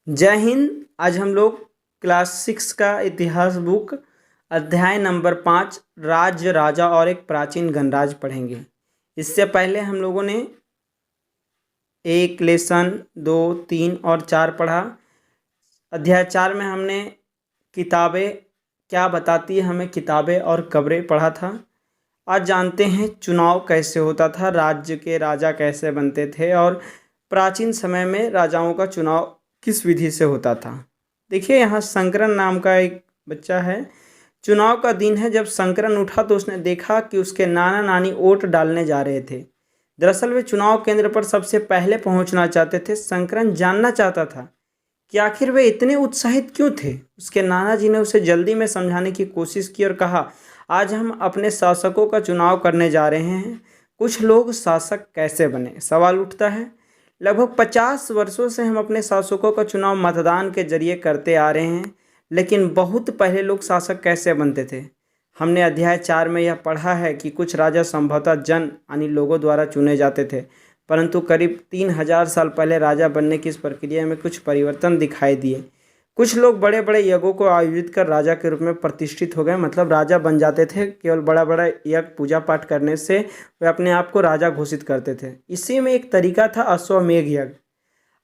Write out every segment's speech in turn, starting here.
जय हिंद। आज हम लोग क्लास 6 का इतिहास बुक अध्याय नंबर 5 राज्य राजा और एक प्राचीन गणराज्य पढ़ेंगे। इससे पहले हम लोगों ने 1 लेसन 2, 3 और 4 पढ़ा। अध्याय 4 में हमने किताबें क्या बताती है हमें, किताबें और कब्रें पढ़ा था। आज जानते हैं चुनाव कैसे होता था, राज्य के राजा कैसे बनते थे और प्राचीन समय में राजाओं का चुनाव किस विधि से होता था। देखिए, यहाँ शंकरन नाम का एक बच्चा है। चुनाव का दिन है। जब शंकरन उठा तो उसने देखा कि उसके नाना नानी वोट डालने जा रहे थे। दरअसल वे चुनाव केंद्र पर सबसे पहले पहुंचना चाहते थे। शंकरन जानना चाहता था कि आखिर वे इतने उत्साहित क्यों थे। उसके नाना जी ने उसे जल्दी में समझाने की कोशिश की और कहा, आज हम अपने शासकों का चुनाव करने जा रहे हैं। कुछ लोग शासक कैसे बने, सवाल उठता है। लगभग 50 वर्षों से हम अपने शासकों का चुनाव मतदान के जरिए करते आ रहे हैं, लेकिन बहुत पहले लोग शासक कैसे बनते थे। हमने अध्याय 4 में यह पढ़ा है कि कुछ राजा संभवतः जन यानी लोगों द्वारा चुने जाते थे, परंतु करीब 3000 साल पहले राजा बनने की इस प्रक्रिया में कुछ परिवर्तन दिखाई दिए। कुछ लोग बड़े बड़े यज्ञों को आयोजित कर राजा के रूप में प्रतिष्ठित हो गए, मतलब राजा बन जाते थे। केवल बड़ा बड़ा यज्ञ पूजा पाठ करने से वे अपने आप को राजा घोषित करते थे। इसी में एक तरीका था अश्वमेध यज्ञ।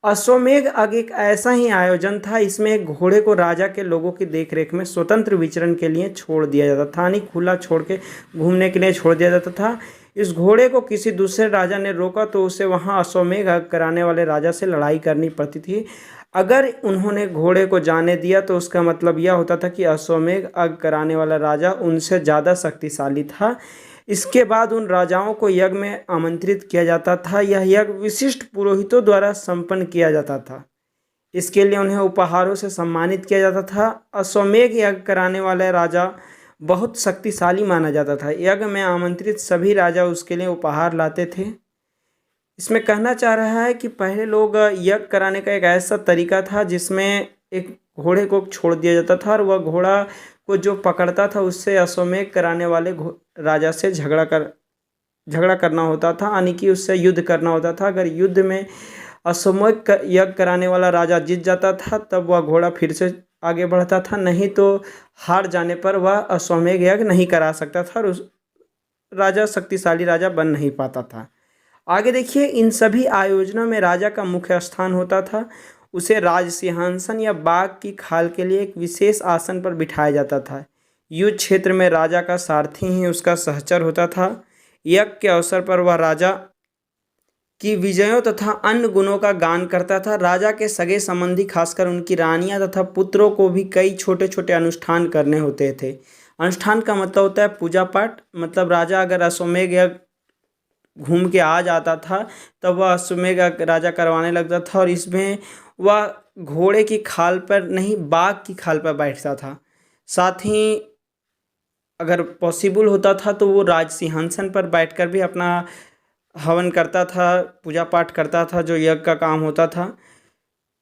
अश्वमेध यज्ञ एक ऐसा ही आयोजन था। इसमें एक घोड़े को राजा के लोगों की देखरेख में स्वतंत्र विचरण के लिए छोड़ दिया जाता था, यानी खुला छोड़ के घूमने के लिए छोड़ दिया जाता था। इस घोड़े को किसी दूसरे राजा ने रोका तो उसे वहां अश्वमेध यज्ञ कराने वाले राजा से लड़ाई करनी पड़ती थी। अगर उन्होंने घोड़े को जाने दिया तो उसका मतलब यह होता था कि अश्वमेध यज्ञ कराने वाला राजा उनसे ज़्यादा शक्तिशाली था। इसके बाद उन राजाओं को यज्ञ में आमंत्रित किया जाता था। यह यज्ञ विशिष्ट पुरोहितों द्वारा संपन्न किया जाता था। इसके लिए उन्हें उपहारों से सम्मानित किया जाता था। अश्वमेध यज्ञ कराने वाला राजा बहुत शक्तिशाली माना जाता था। यज्ञ में आमंत्रित सभी राजा उसके लिए उपहार लाते थे। इसमें कहना चाह रहा है कि पहले लोग यज्ञ कराने का एक ऐसा तरीका था जिसमें एक घोड़े को छोड़ दिया जाता था और वह घोड़ा को जो पकड़ता था उससे अश्वमेध कराने वाले राजा से झगड़ा करना होता था, यानी कि उससे युद्ध करना होता था। अगर युद्ध में अश्वमेध यज्ञ कराने वाला राजा जीत जाता था तब वह घोड़ा फिर से आगे बढ़ता था, नहीं तो हार जाने पर वह अश्वमेध यज्ञ नहीं करा सकता था और उस राजा शक्तिशाली राजा बन नहीं पाता था। आगे देखिए, इन सभी आयोजनों में राजा का मुख्य स्थान होता था। उसे राज सिंहासन या बाग की खाल के लिए एक विशेष आसन पर बिठाया जाता था। युद्ध क्षेत्र में राजा का सारथी ही उसका सहचर होता था। यज्ञ के अवसर पर वह राजा की विजयों तथा अन्य गुणों का गान करता था। राजा के सगे संबंधी, खासकर उनकी रानियां तथा पुत्रों को भी कई छोटे छोटे अनुष्ठान करने होते थे। अनुष्ठान का मतलब होता है पूजा पाठ। मतलब राजा अगर अश्वमेध यज्ञ घूम के आ जाता था तब वह अश्वमेध राजा करवाने लगता था और इसमें वह घोड़े की खाल पर नहीं, बाघ की खाल पर बैठता था। साथ ही अगर पॉसिबल होता था तो वो राज सिंहासन पर बैठकर भी अपना हवन करता था, पूजा पाठ करता था, जो यज्ञ का काम होता था।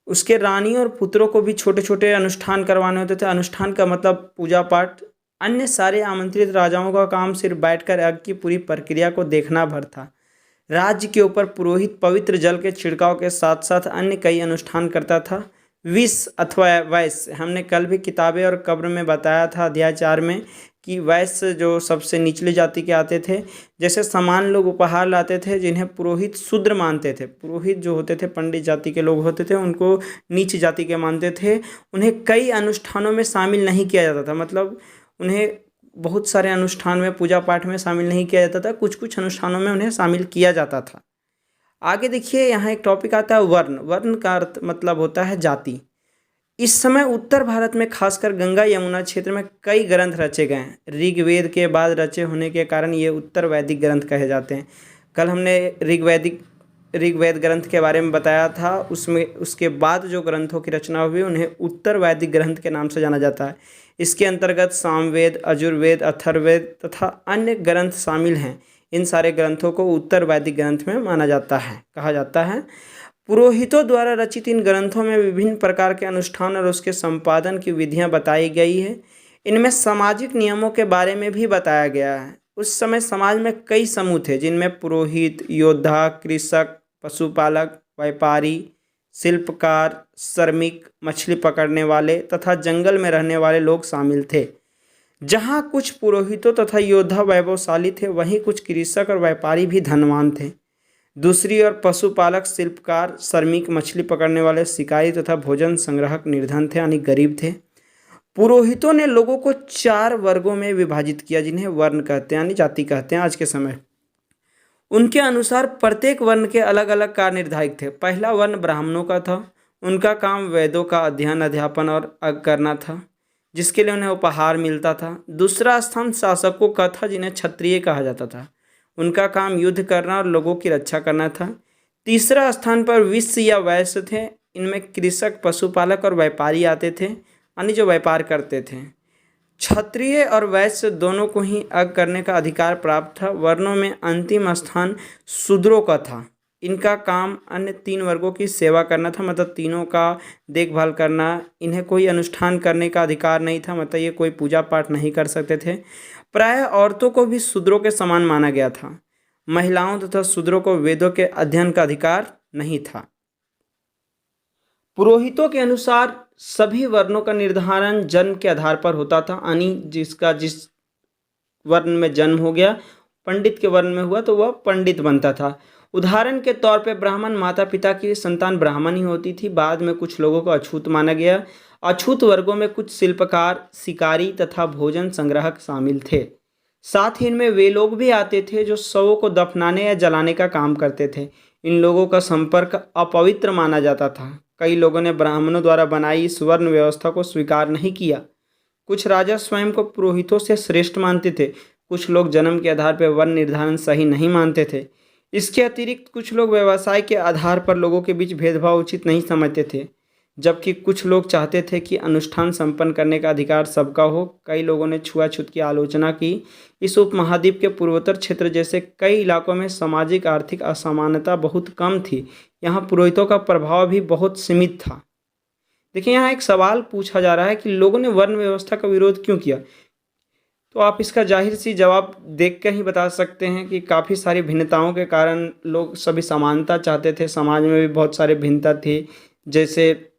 उसके रानी और पुत्रों को भी छोटे छोटे अनुष्ठान करवाने होते थे। अनुष्ठान का मतलब पूजा पाठ। अन्य सारे आमंत्रित राजाओं का काम सिर्फ बैठकर यज्ञ की पूरी प्रक्रिया को देखना भर था। राज्य के ऊपर पुरोहित पवित्र जल के छिड़काव के साथ साथ अन्य कई अनुष्ठान करता था। विष अथवा वैश्य, हमने कल भी किताबें और कब्र में बताया था अध्याय 4 में कि वैश्य जो सबसे निचली जाति के आते थे, जैसे समान लोग उपहार लाते थे जिन्हें पुरोहित शूद्र मानते थे। पुरोहित जो होते थे पंडित जाति के लोग होते थे, उनको नीच जाति के मानते थे। उन्हें कई अनुष्ठानों में शामिल नहीं किया जाता था, मतलब उन्हें बहुत सारे अनुष्ठान में, पूजा पाठ में शामिल नहीं किया जाता था। कुछ कुछ अनुष्ठानों में उन्हें शामिल किया जाता था। आगे देखिए, यहाँ एक टॉपिक आता है वर्ण। वर्ण का अर्थ मतलब होता है जाति। इस समय उत्तर भारत में खासकर गंगा यमुना क्षेत्र में कई ग्रंथ रचे गए हैं। ऋग्वेद के बाद रचे होने के कारण ये उत्तर वैदिक ग्रंथ कहे जाते हैं। कल हमने ऋग्वेद ग्रंथ के बारे में बताया था। उसमें उसके बाद जो ग्रंथों की रचना हुई उन्हें उत्तर वैदिक ग्रंथ के नाम से जाना जाता है। इसके अंतर्गत सामवेद, अजुर्वेद, अथर्ववेद तथा अन्य ग्रंथ शामिल हैं। इन सारे ग्रंथों को उत्तर वैदिक ग्रंथ में माना जाता है, कहा जाता है। पुरोहितों द्वारा रचित इन ग्रंथों में विभिन्न प्रकार के अनुष्ठान और उसके संपादन की विधियां बताई गई है। इनमें सामाजिक नियमों के बारे में भी बताया गया है। उस समय समाज में कई समूह थे जिनमें पुरोहित, योद्धा, कृषक, पशुपालक, व्यापारी शिल्पकार, श्रमिक, मछली पकड़ने वाले तथा जंगल में रहने वाले लोग शामिल थे। जहाँ कुछ पुरोहितों तथा योद्धा वैभवशाली थे, वहीं कुछ कृषक और व्यापारी भी धनवान थे। दूसरी ओर पशुपालक, शिल्पकार, श्रमिक, मछली पकड़ने वाले, शिकारी तथा भोजन संग्राहक निर्धन थे यानी गरीब थे। पुरोहितों ने लोगों को 4 वर्गों में विभाजित किया, जिन्हें वर्ण कहते हैं यानी जाति कहते हैं आज के समय। उनके अनुसार प्रत्येक वर्ण के अलग अलग कार्य निर्धारित थे। पहला वर्ण ब्राह्मणों का था। उनका काम वेदों का अध्ययन, अध्यापन और अग करना था, जिसके लिए उन्हें उपहार मिलता था। दूसरा स्थान शासकों का था, जिन्हें क्षत्रिय कहा जाता था। उनका काम युद्ध करना और लोगों की रक्षा करना था। तीसरा स्थान पर विश्व या वैश्य थे। इनमें कृषक, पशुपालक और व्यापारी आते थे, यानी जो व्यापार करते थे। क्षत्रिय और वैश्य दोनों को ही अग करने का अधिकार प्राप्त था। वर्णों में अंतिम स्थान शूद्रों का था। इनका काम अन्य 3 वर्गों की सेवा करना था, मतलब तीनों का देखभाल करना। इन्हें कोई अनुष्ठान करने का अधिकार नहीं था, मतलब ये कोई पूजा पाठ नहीं कर सकते थे। प्रायः औरतों को भी शूद्रों के समान माना गया था। महिलाओं तथा शूद्रों को वेदों के अध्ययन का अधिकार नहीं था। पुरोहितों के अनुसार सभी वर्णों का निर्धारण जन्म के आधार पर होता था, यानी जिसका जिस वर्ण में जन्म हो गया, पंडित के वर्ण में हुआ तो वह पंडित बनता था। उदाहरण के तौर पे ब्राह्मण माता पिता की संतान ब्राह्मण ही होती थी। बाद में कुछ लोगों को अछूत माना गया। अछूत वर्गों में कुछ शिल्पकार, शिकारी तथा भोजन संग्राहक शामिल थे। साथ ही इनमें वे लोग भी आते थे जो शवों को दफनाने या जलाने का काम करते थे। इन लोगों का संपर्क अपवित्र माना जाता था। कई लोगों ने ब्राह्मणों द्वारा बनाई इस वर्ण व्यवस्था को स्वीकार नहीं किया। कुछ राजा स्वयं को पुरोहितों से श्रेष्ठ मानते थे। कुछ लोग जन्म के आधार पर वर्ण निर्धारण सही नहीं मानते थे। इसके अतिरिक्त कुछ लोग व्यवसाय के आधार पर लोगों के बीच भेदभाव उचित नहीं समझते थे, जबकि कुछ लोग चाहते थे कि अनुष्ठान संपन्न करने का अधिकार सबका हो। कई लोगों ने छुआछूत की आलोचना की। इस उपमहाद्वीप के पूर्वोत्तर क्षेत्र जैसे कई इलाकों में सामाजिक आर्थिक असमानता बहुत कम थी। यहाँ पुरोहितों का प्रभाव भी बहुत सीमित था। देखिए, यहाँ एक सवाल पूछा जा रहा है कि लोगों ने वर्ण व्यवस्था का विरोध क्यों किया। तो आप इसका जाहिर सी जवाब देख कर ही बता सकते हैं कि काफ़ी सारी भिन्नताओं के कारण लोग सभी समानता चाहते थे। समाज में भी बहुत सारी भिन्नता थी, जैसे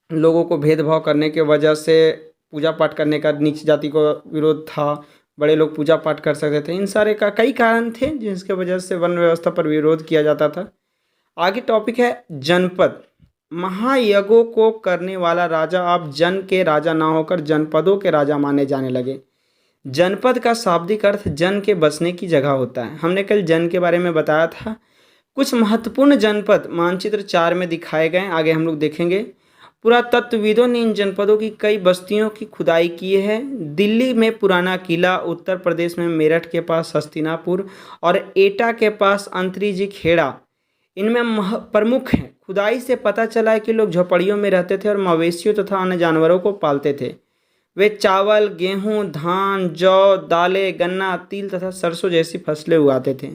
लोगों को भेदभाव करने के वजह से पूजा पाठ करने का नीच जाति को विरोध था। बड़े लोग पूजा पाठ कर सकते थे। इन सारे का कई कारण थे जिसके वजह से वर्ण व्यवस्था पर विरोध किया जाता था। आगे टॉपिक है जनपद। महायज्ञों को करने वाला राजा अब जन के राजा ना होकर जनपदों के राजा माने जाने लगे। जनपद का शाब्दिक अर्थ जन के बसने की जगह होता है। हमने कल जन के बारे में बताया था। कुछ महत्वपूर्ण जनपद मानचित्र 4 में दिखाए गए, आगे हम लोग देखेंगे। पुरातत्वविदों ने इन जनपदों की कई बस्तियों की खुदाई की है। दिल्ली में पुराना किला, उत्तर प्रदेश में मेरठ के पास हस्तिनापुर और एटा के पास अंतरीजी खेड़ा इनमें प्रमुख हैं। खुदाई से पता चला है कि लोग झोपड़ियों में रहते थे और मवेशियों तथा अन्य जानवरों को पालते थे। वे चावल, गेहूं, धान, जौ, दालें, गन्ना, तिल तथा सरसों जैसी फसलें उगाते थे।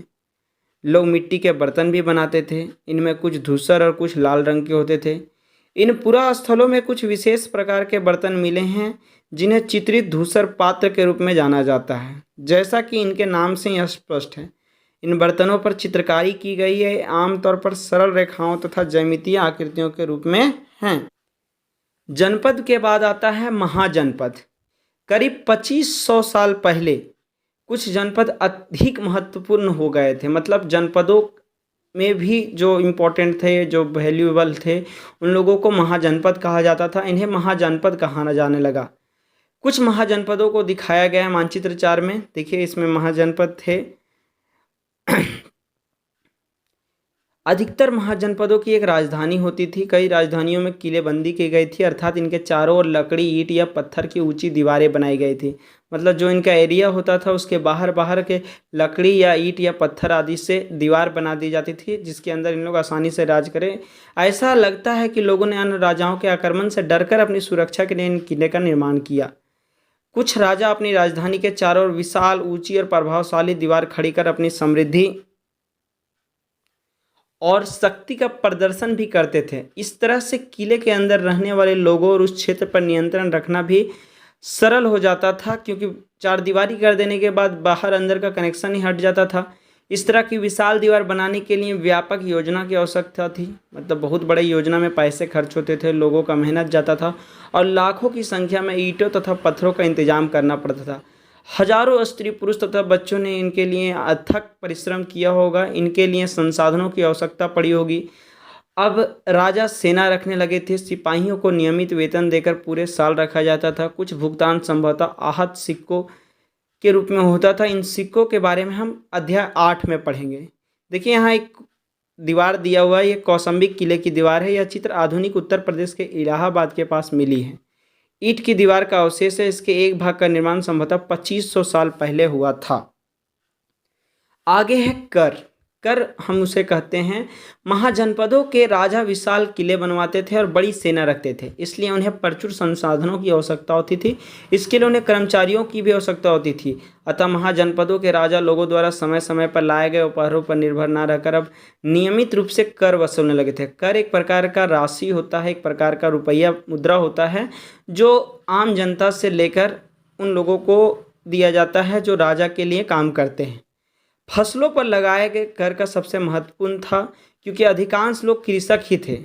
लोग मिट्टी के बर्तन भी बनाते थे। इनमें कुछ धूसर और कुछ लाल रंग के होते थे। इन पुरा स्थलों में कुछ विशेष प्रकार के बर्तन मिले हैं जिन्हें चित्रित धूसर पात्र के रूप में जाना जाता है, जैसा कि इनके नाम से ही स्पष्ट है। इन बर्तनों पर चित्रकारी की गई है, आमतौर पर सरल रेखाओं तथा ज्यामितीय आकृतियों के रूप में हैं। जनपद के बाद आता है महाजनपद। करीब 2500 साल पहले कुछ जनपद अधिक महत्वपूर्ण हो गए थे, मतलब जनपदों में भी जो इम्पोर्टेंट थे, जो वैल्यूएबल थे, उन लोगों को महाजनपद कहा जाता था। इन्हें महाजनपद कहा जाने लगा। कुछ महाजनपदों को दिखाया गया है मानचित्र 4 में। देखिए, इसमें महाजनपद थे। अधिकतर महाजनपदों की एक राजधानी होती थी। कई राजधानियों में किलेबंदी की गई थी, अर्थात इनके चारों ओर लकड़ी, ईंट या पत्थर की ऊंची दीवारें बनाई गई थी। मतलब जो इनका एरिया होता था उसके बाहर के लकड़ी या ईंट या पत्थर आदि से दीवार बना दी जाती थी, जिसके अंदर इन लोग आसानी से राज करें। ऐसा लगता है कि लोगों ने अन्य राजाओं के आक्रमण से डरकर अपनी सुरक्षा के लिए इन किले का निर्माण किया। कुछ राजा अपनी राजधानी के चारों ओर विशाल, ऊंची और प्रभावशाली दीवार खड़ी कर अपनी समृद्धि और शक्ति का प्रदर्शन भी करते थे। इस तरह से किले के अंदर रहने वाले लोगों और उस क्षेत्र पर नियंत्रण रखना भी सरल हो जाता था, क्योंकि चारदीवारी कर देने के बाद बाहर अंदर का कनेक्शन ही हट जाता था। इस तरह की विशाल दीवार बनाने के लिए व्यापक योजना की आवश्यकता थी, मतलब बहुत बड़ी योजना में पैसे खर्च होते थे, लोगों का मेहनत जाता था और लाखों की संख्या में ईंटों तथा पत्थरों का इंतजाम करना पड़ता था। हजारों स्त्री पुरुष तथा बच्चों ने इनके लिए अथक परिश्रम किया होगा, इनके लिए संसाधनों की आवश्यकता पड़ी होगी। अब राजा सेना रखने लगे थे, सिपाहियों को नियमित वेतन देकर पूरे साल रखा जाता था। कुछ भुगतान संभवतः आहत सिक्कों के रूप में होता था। इन सिक्कों के बारे में हम अध्याय 8 में पढ़ेंगे। देखिए यहाँ एक दीवार दिया हुआ है, ये कौशाम्बी किले की दीवार है। यह चित्र आधुनिक उत्तर प्रदेश के इलाहाबाद के पास मिली है। ईंट की दीवार का अवशेष है। इसके एक भाग का निर्माण संभवतः 2500 साल पहले हुआ था। आगे है कर। कर हम उसे कहते हैं। महाजनपदों के राजा विशाल किले बनवाते थे और बड़ी सेना रखते थे, इसलिए उन्हें प्रचुर संसाधनों की आवश्यकता होती थी। इसके लिए उन्हें कर्मचारियों की भी आवश्यकता होती थी। अतः महाजनपदों के राजा लोगों द्वारा समय समय पर लाए गए उपहारों पर निर्भर न रहकर अब नियमित रूप से कर वसूलने लगे थे। कर एक प्रकार का राशि होता है, एक प्रकार का रुपया मुद्रा होता है, जो आम जनता से लेकर उन लोगों को दिया जाता है जो राजा के लिए काम करते हैं। फसलों पर लगाए गए कर का सबसे महत्वपूर्ण था, क्योंकि अधिकांश लोग कृषक ही थे।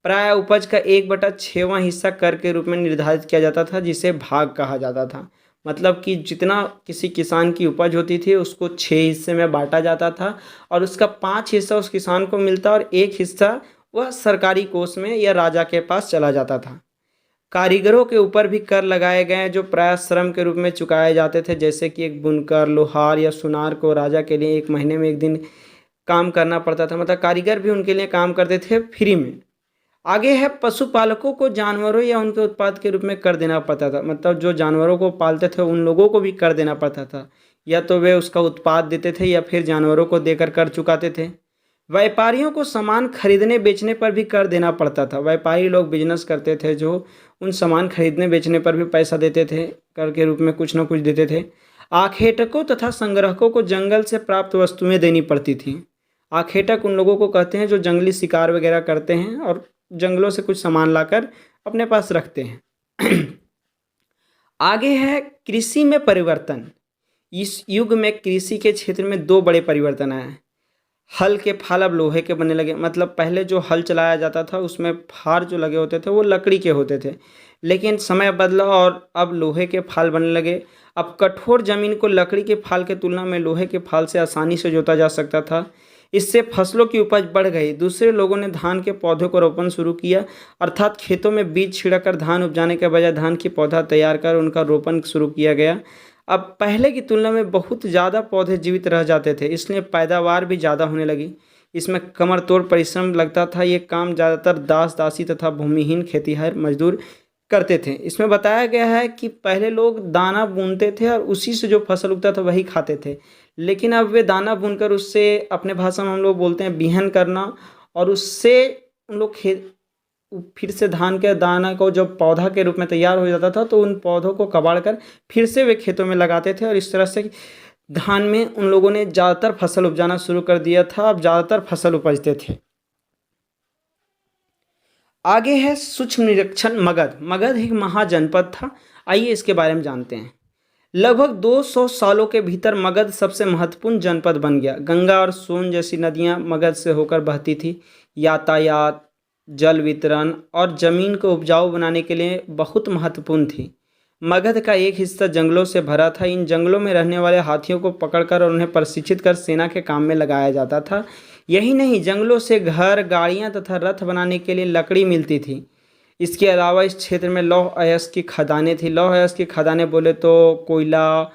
प्राय उपज का 1/6वां हिस्सा कर के रूप में निर्धारित किया जाता था, जिसे भाग कहा जाता था। मतलब कि जितना किसी किसान की उपज होती थी उसको 6 हिस्से में बांटा जाता था और उसका 5 हिस्सा उस किसान को मिलता और 1 हिस्सा वह सरकारी कोष में या राजा के पास चला जाता था। कारीगरों के ऊपर भी कर लगाए गए हैं, जो प्राय श्रम के रूप में चुकाए जाते थे। जैसे कि एक बुनकर, लोहार या सुनार को राजा के लिए 1 महीने में 1 दिन काम करना पड़ता था, मतलब कारीगर भी उनके लिए काम करते थे फ्री में। आगे है पशुपालकों को जानवरों या उनके उत्पाद के रूप में कर देना पड़ता था, मतलब जो जानवरों को पालते थे उन लोगों को भी कर देना पड़ता था, या तो वे उसका उत्पाद देते थे या फिर जानवरों को देकर कर चुकाते थे। व्यापारियों को सामान खरीदने बेचने पर भी कर देना पड़ता था। व्यापारी लोग बिजनेस करते थे जो उन सामान खरीदने बेचने पर भी पैसा देते थे, कर के रूप में कुछ ना कुछ देते थे। आखेटकों तथा संग्राहकों को जंगल से प्राप्त वस्तुएं देनी पड़ती थी। आखेटक उन लोगों को कहते हैं जो जंगली शिकार वगैरह करते हैं और जंगलों से कुछ सामान लाकर अपने पास रखते हैं। आगे है कृषि में परिवर्तन। इस युग में कृषि के क्षेत्र में 2 बड़े परिवर्तन आए। हल के फाल अब लोहे के बनने लगे, मतलब पहले जो हल चलाया जाता था उसमें फार जो लगे होते थे वो लकड़ी के होते थे, लेकिन समय बदला और अब लोहे के फाल बनने लगे। अब कठोर जमीन को लकड़ी के फाल के तुलना में लोहे के फाल से आसानी से जोता जा सकता था। इससे फसलों की उपज बढ़ गई। दूसरे लोगों ने धान के पौधों को रोपण शुरू किया, अर्थात खेतों में बीज छिड़कर धान उपजाने के बजाय धान की पौधा तैयार कर उनका रोपण शुरू किया गया। अब पहले की तुलना में बहुत ज़्यादा पौधे जीवित रह जाते थे, इसलिए पैदावार भी ज़्यादा होने लगी। इसमें कमर तोड़ परिश्रम लगता था। ये काम ज़्यादातर दास दासी तथा भूमिहीन खेतिहर मजदूर करते थे। इसमें बताया गया है कि पहले लोग दाना बुनते थे और उसी से जो फसल उगता था वही खाते थे, लेकिन अब वे दाना बुनकर उससे, अपने भाषा में हम लोग बोलते हैं बिहन करना, और उससे उन लोग फिर से धान के दाना को जब पौधा के रूप में तैयार हो जाता था तो उन पौधों को कबाड़ कर फिर से वे खेतों में लगाते थे, और इस तरह से धान में उन लोगों ने ज़्यादातर फसल उपजाना शुरू कर दिया था। अब ज़्यादातर फसल उपजते थे। आगे है सूक्ष्म निरीक्षण। मगध। मगध एक महाजनपद था। आइए इसके बारे में जानते हैं। लगभग 200 सालों के भीतर मगध सबसे महत्वपूर्ण जनपद बन गया। गंगा और सोन जैसी नदियां मगध से होकर बहती थी। यातायात, जल वितरण और जमीन को उपजाऊ बनाने के लिए बहुत महत्वपूर्ण थी। मगध का एक हिस्सा जंगलों से भरा था। इन जंगलों में रहने वाले हाथियों को पकड़कर और उन्हें प्रशिक्षित कर सेना के काम में लगाया जाता था। यही नहीं, जंगलों से घर, गाड़ियां तथा रथ बनाने के लिए लकड़ी मिलती थी। इसके अलावा इस क्षेत्र में लौह अयस्क की खदानें थी। लौह अयस्क की खदानें बोले तो कोयला,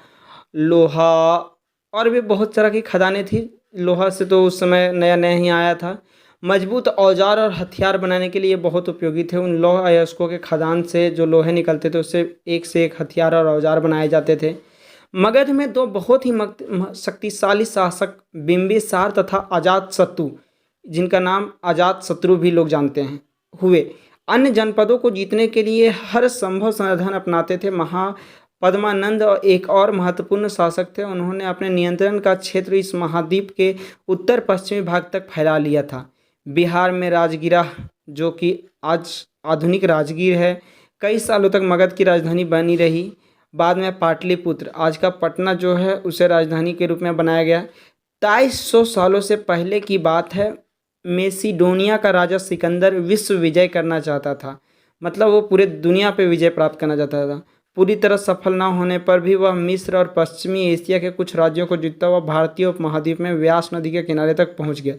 लोहा और भी बहुत तरह की खदानें थी। लोहा से तो उस समय नया नया ही आया था। मजबूत औजार और हथियार बनाने के लिए बहुत उपयोगी थे। उन लौह अयस्कों के खदान से जो लोहे निकलते थे उससे एक से एक हथियार और औजार बनाए जाते थे। मगध में 2 बहुत ही शक्तिशाली शासक बिंबिसार तथा अजातशत्रु, जिनका नाम अजातशत्रु भी लोग जानते हैं, हुए। अन्य जनपदों को जीतने के लिए हर संभव समाधान अपनाते थे। महापद्मानंद और एक और महत्वपूर्ण शासक थे। उन्होंने अपने नियंत्रण का क्षेत्र इस महाद्वीप के उत्तर पश्चिमी भाग तक फैला लिया था। बिहार में राजगीरा, जो कि आज आधुनिक राजगीर है, कई सालों तक मगध की राजधानी बनी रही। बाद में पाटलिपुत्र, आज का पटना जो है, उसे राजधानी के रूप में बनाया गया। 2200 सालों से पहले की बात है। मेसिडोनिया का राजा सिकंदर विश्व विजय करना चाहता था, मतलब वो पूरे दुनिया पे विजय प्राप्त करना चाहता था। पूरी तरह सफल ना होने पर भी वह मिस्र और पश्चिमी एशिया के कुछ राज्यों को जीतता हुआ भारतीय उपमहाद्वीप में व्यास नदी के किनारे तक पहुंच गया।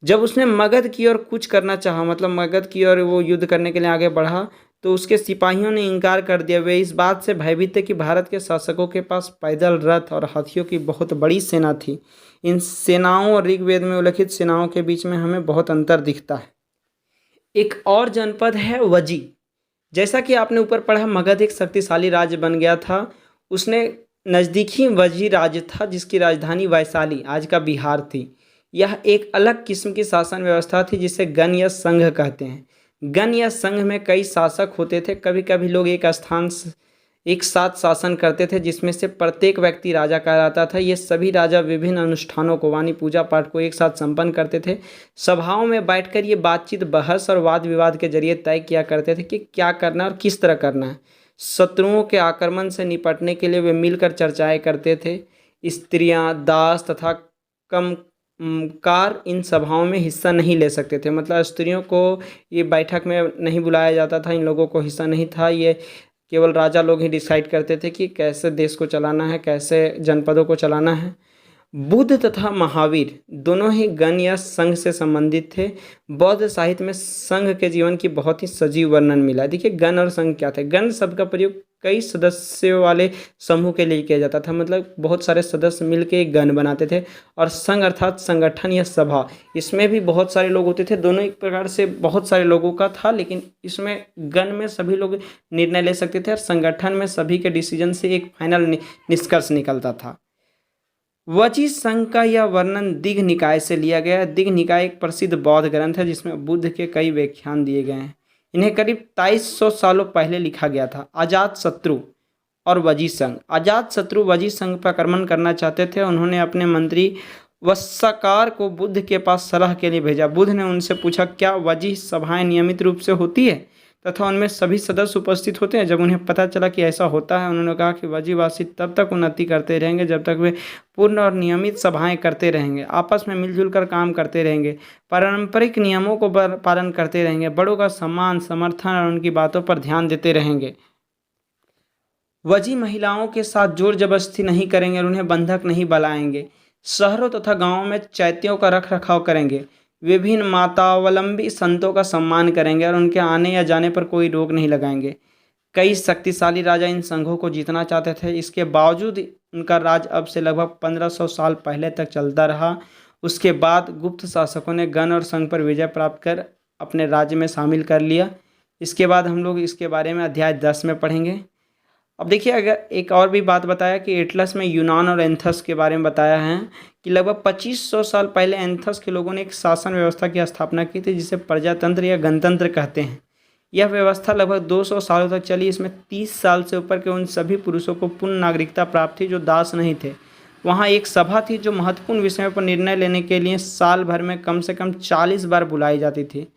जब उसने मगध की ओर कुछ करना चाहा, मतलब मगध की ओर वो युद्ध करने के लिए आगे बढ़ा, तो उसके सिपाहियों ने इनकार कर दिया। वे इस बात से भयभीत थे कि भारत के शासकों के पास पैदल रथ और हाथियों की बहुत बड़ी सेना थी। इन सेनाओं और ऋग्वेद में उल्लिखित सेनाओं के बीच में हमें बहुत अंतर दिखता है। एक और जनपद है वजी। जैसा कि आपने ऊपर पढ़ा, मगध एक शक्तिशाली राज्य बन गया था। उसने नज़दीकी वजी राज्य था जिसकी राजधानी वैशाली, आज का बिहार थी। यह एक अलग किस्म की शासन व्यवस्था थी जिसे गण या संघ कहते हैं। गण या संघ में कई शासक होते थे। कभी कभी लोग एक साथ शासन करते थे जिसमें से प्रत्येक व्यक्ति राजा कहलाता था। ये सभी राजा विभिन्न अनुष्ठानों को, वाणी पूजा पाठ को एक साथ संपन्न करते थे। सभाओं में बैठकर ये बातचीत, बहस और वाद विवाद के जरिए तय किया करते थे कि क्या करना और किस तरह करना है। शत्रुओं के आक्रमण से निपटने के लिए वे मिलकर चर्चाएं करते थे। स्त्रियां, दास तथा कम कार इन सभाओं में हिस्सा नहीं ले सकते थे। मतलब स्त्रियों को ये बैठक में नहीं बुलाया जाता था, इन लोगों को हिस्सा नहीं था। ये केवल राजा लोग ही डिसाइड करते थे कि कैसे देश को चलाना है, कैसे जनपदों को चलाना है। बुद्ध तथा महावीर दोनों ही गण या संघ से संबंधित थे। बौद्ध साहित्य में संघ के जीवन की बहुत ही सजीव वर्णन मिला। देखिए, गण और संघ क्या थे। गण शब्द का प्रयोग कई सदस्यों वाले समूह के लिए किया जाता था, मतलब बहुत सारे सदस्य मिलकर एक गण बनाते थे। और संघ अर्थात संगठन या सभा, इसमें भी बहुत सारे लोग होते थे। दोनों एक प्रकार से बहुत सारे लोगों का था, लेकिन इसमें गण में सभी लोग निर्णय ले सकते थे और संगठन में सभी के डिसीजन से एक फाइनल निष्कर्ष निकलता था। वची संघ का यह वर्णन दिघ निकाय से लिया गया है। दिघ निकाय एक प्रसिद्ध बौद्ध ग्रंथ है जिसमें बुद्ध के कई व्याख्यान दिए गए हैं। इन्हें करीब 2300 सालों पहले लिखा गया था। अजातशत्रु और वजी संघ। अजातशत्रु वजी संघ पर आक्रमण करना चाहते थे। उन्होंने अपने मंत्री वस्साकार को बुद्ध के पास सलाह के लिए भेजा। बुद्ध ने उनसे पूछा, क्या वजी सभाएं नियमित रूप से होती है तथा उनमें सभी सदस्य उपस्थित होते हैं? जब उन्हें पता चला कि ऐसा होता है, उन्होंने कहा कि वजीवासी तब तक उन्नति करते रहेंगे जब तक वे पूर्ण और नियमित सभाएं करते रहेंगे, आपस में मिलजुल कर काम करते रहेंगे, पारंपरिक नियमों को पालन करते रहेंगे, बड़ों का सम्मान, समर्थन और उनकी बातों पर ध्यान देते रहेंगे। वजी महिलाओं के साथ जोर जबरदस्ती नहीं करेंगे और उन्हें बंधक नहीं बनाएंगे। शहरों तथा गाँवों में चैत्यों का रख रखाव करेंगे। विभिन्न मातावलंबी संतों का सम्मान करेंगे और उनके आने या जाने पर कोई रोक नहीं लगाएंगे। कई शक्तिशाली राजा इन संघों को जीतना चाहते थे। इसके बावजूद उनका राज अब से लगभग 1500 साल पहले तक चलता रहा। उसके बाद गुप्त शासकों ने गण और संघ पर विजय प्राप्त कर अपने राज्य में शामिल कर लिया। इसके बाद हम लोग इसके बारे में अध्याय 10 में पढ़ेंगे। अब देखिए, अगर एक और भी बात बताया कि एटलस में यूनान और एंथस के बारे में बताया है कि लगभग 2500 साल पहले एंथस के लोगों ने एक शासन व्यवस्था की स्थापना की थी जिसे प्रजातंत्र या गणतंत्र कहते हैं। यह व्यवस्था लगभग 200 सालों तक चली। इसमें 30 साल से ऊपर के उन सभी पुरुषों को पूर्ण नागरिकता प्राप्त थी जो दास नहीं थे। वहाँ एक सभा थी जो महत्वपूर्ण विषयों पर निर्णय लेने के लिए साल भर में कम से कम 40 बार बुलाई जाती थी।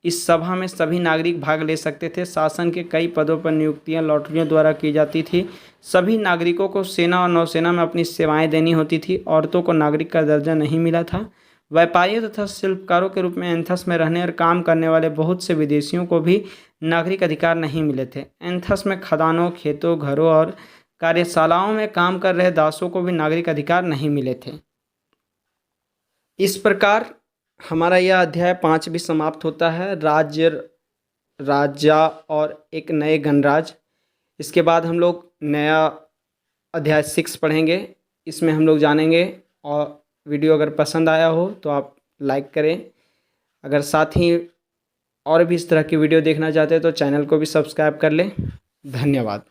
इस सभा में सभी नागरिक भाग ले सकते थे। शासन के कई पदों पर नियुक्तियां लॉटरियों द्वारा की जाती थी। सभी नागरिकों को सेना और नौसेना में अपनी सेवाएं देनी होती थी। औरतों को नागरिक का दर्जा नहीं मिला था। व्यापारियों तथा शिल्पकारों के रूप में एंथस में रहने और काम करने वाले बहुत से विदेशियों को भी नागरिक अधिकार नहीं मिले थे। एंथस में खदानों, खेतों, घरों और कार्यशालाओं में काम कर रहे दासों को भी नागरिक अधिकार नहीं मिले थे। इस प्रकार हमारा यह अध्याय 5 भी समाप्त होता है। राज्य, राजा और एक नए गणराज्य। इसके बाद हम लोग नया अध्याय 6 पढ़ेंगे। इसमें हम लोग जानेंगे। और वीडियो अगर पसंद आया हो तो आप लाइक करें। अगर साथ ही और भी इस तरह की वीडियो देखना चाहते हैं तो चैनल को भी सब्सक्राइब कर लें। धन्यवाद।